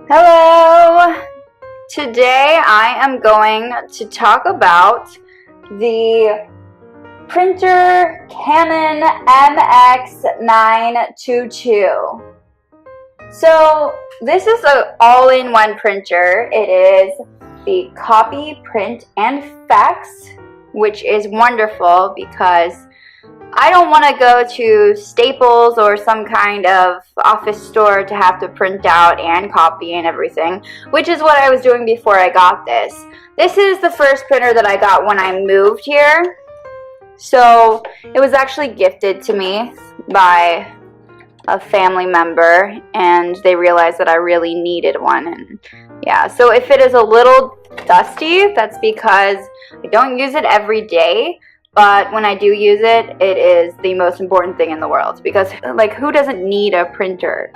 Hello! Today I am going to talk about the printer Canon MX922. So this is an all-in-one printer. It is the copy, print, and fax, which is wonderful because I don't want to go to Staples or some kind of office store to have to print out and copy and everything, which is what I was doing before I got this. This is the first printer that I got when I moved here. So it was actually gifted to me by a family member, and they realized that I really needed one. And yeah, so if it is a little dusty, that's because I don't use it every day. But when I do use it, it is the most important thing in the world because, like, who doesn't need a printer?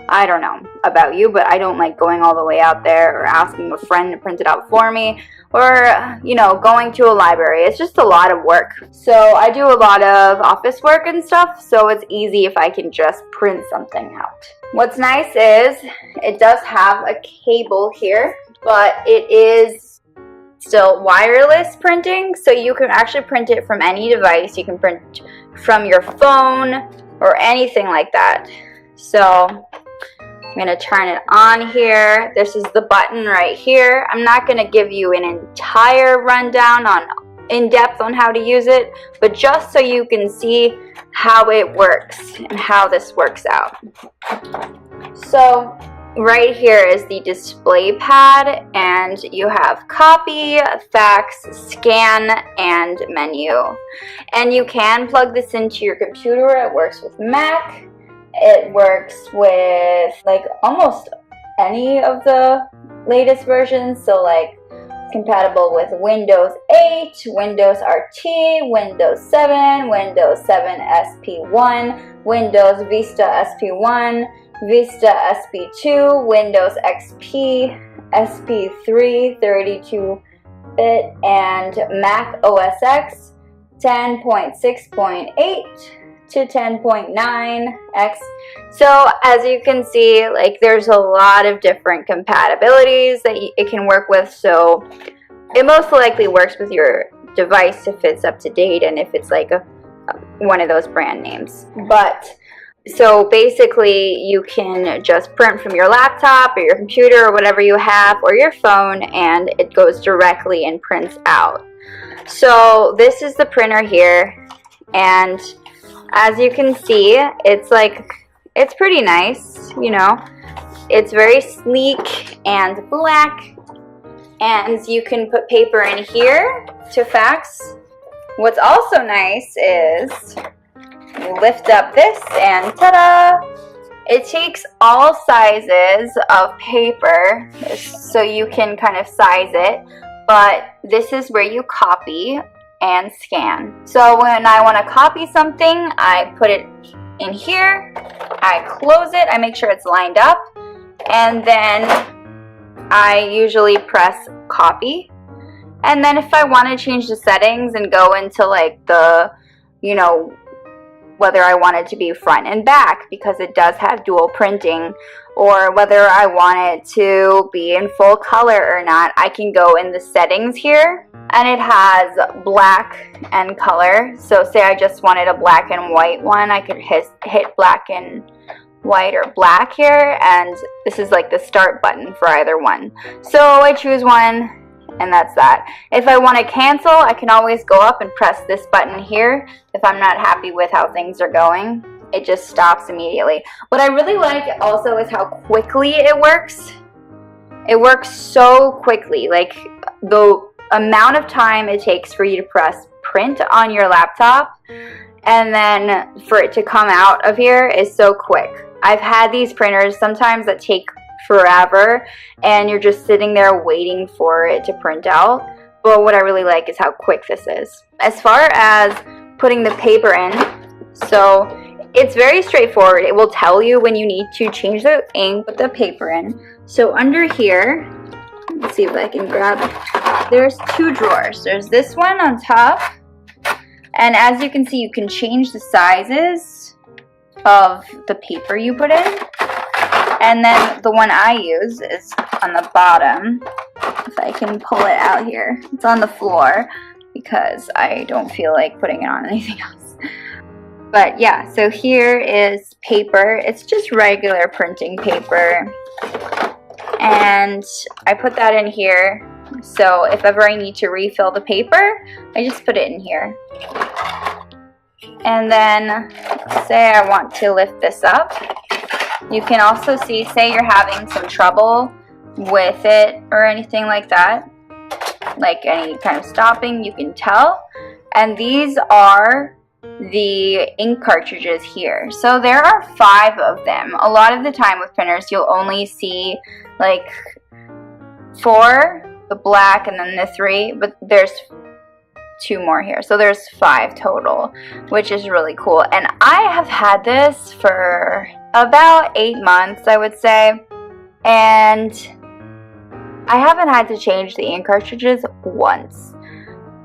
I don't know about you, but I don't like going all the way out there or asking a friend to print it out for me or, you know, going to a library. It's just a lot of work. So I do a lot of office work and stuff, so it's easy if I can just print something out. What's nice is it does have a cable here, but it is still wireless printing, so you can actually print it from any device. You can print from your phone or anything like that. So I'm going to turn it on here. This is the button right here. I'm not going to give you an entire rundown on in depth on how to use it, but just so you can see how it works and how this works out. So right here is the display pad, and you have copy, fax, scan, and menu. And you can plug this into your computer. It works with Mac. It works with like almost any of the latest versions. So like compatible with Windows 8, Windows RT, Windows 7, Windows 7 SP1, Windows Vista SP1, Vista SP2, Windows XP, SP3, 32-bit, and Mac OS X 10.6.8 to 10.9X. So as you can see, like, there's a lot of different compatibilities that it can work with. So it most likely works with your device if it's up to date and if it's like one of those brand names. But so basically you can just print from your laptop or your computer or whatever you have or your phone, and it goes directly and prints out. So this is the printer here, and as you can see, it's pretty nice, you know. It's very sleek and black, and you can put paper in here to fax. What's also nice is lift up this and ta-da! It takes all sizes of paper, so you can kind of size it, but this is where you copy and scan. So when I want to copy something, I put it in here, I close it, I make sure it's lined up, and then I usually press copy. And then if I want to change the settings and go into like the, you know, whether I want it to be front and back because it does have dual printing, or whether I want it to be in full color or not, I can go in the settings here, and it has black and color. So say I just wanted a black and white one, I could hit black and white or black here, and this is like the start button for either one. So I choose one, and that's that. If I want to cancel, I can always go up and press this button here. If I'm not happy with how things are going, it just stops immediately. What I really like also is how quickly it works. It works so quickly. Like, the amount of time it takes for you to press print on your laptop and then for it to come out of here is so quick. I've had these printers sometimes that take forever, and you're just sitting there waiting for it to print out. But what I really like is how quick this is. As far as putting the paper in, so it's very straightforward. It will tell you when you need to change the ink, put the paper in. So under here, let's see if I can grab, there's two drawers. There's this one on top, and as you can see, you can change the sizes of the paper you put in. And then the one I use is on the bottom. If I can pull it out here. It's on the floor because I don't feel like putting it on anything else. But yeah, so here is paper. It's just regular printing paper. And I put that in here. So if ever I need to refill the paper, I just put it in here. And then say I want to lift this up. You can also see, say you're having some trouble with it or anything like that, like any kind of stopping, you can tell. And these are the ink cartridges here. So there are 5 of them. A lot of the time with printers, you'll only see like 4, the black, and then the 3, but there's 2 more here. So there's 5 total, which is really cool. And I have had this for about 8 months, I would say. And I haven't had to change the ink cartridges once.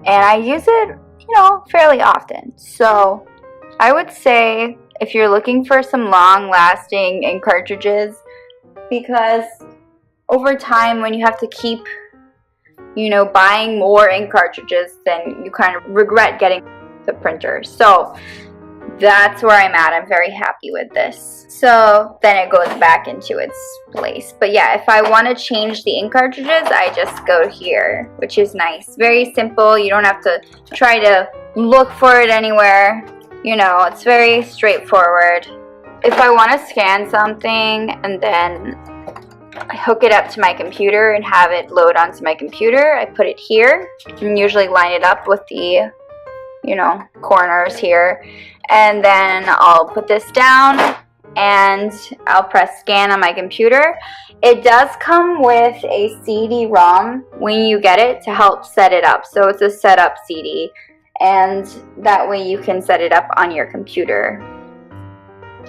And I use it, you know, fairly often. So I would say if you're looking for some long-lasting ink cartridges, because over time when you have to keep, you know, buying more ink cartridges, then you kind of regret getting the printer. So that's where I'm at. I'm very happy with this. So then it goes back into its place. But yeah, if I want to change the ink cartridges, I just go here, which is nice. Very simple. You don't have to try to look for it anywhere. You know, it's very straightforward. If I want to scan something and then I hook it up to my computer and have it load onto my computer, I put it here and usually line it up with the, you know, corners here. And then I'll put this down and I'll press scan on my computer. It does come with a CD-ROM when you get it to help set it up. So it's a setup CD, and that way you can set it up on your computer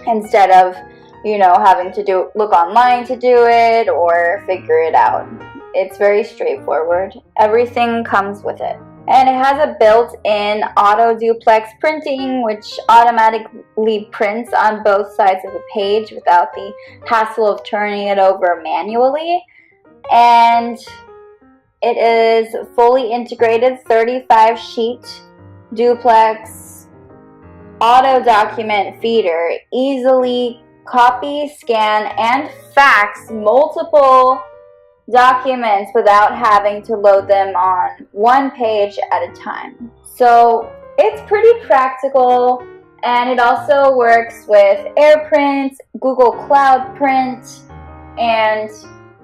instead of, you know, having to look online to do it or figure it out. It's very straightforward. Everything comes with it. And it has a built-in auto duplex printing, which automatically prints on both sides of the page without the hassle of turning it over manually. And it is fully integrated 35-sheet duplex auto document feeder. Easily copy, scan, and fax multiple documents without having to load them on one page at a time. So it's pretty practical, and it also works with AirPrint, Google Cloud Print, and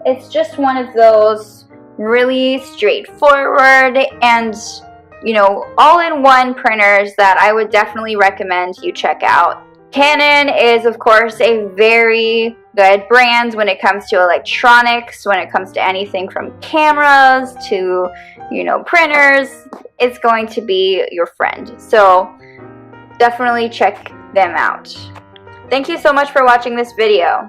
it's just one of those really straightforward and, you know, all-in-one printers that I would definitely recommend you check out. Canon is, of course, a very good brand when it comes to electronics, when it comes to anything from cameras to, you know, printers. It's going to be your friend. So definitely check them out. Thank you so much for watching this video.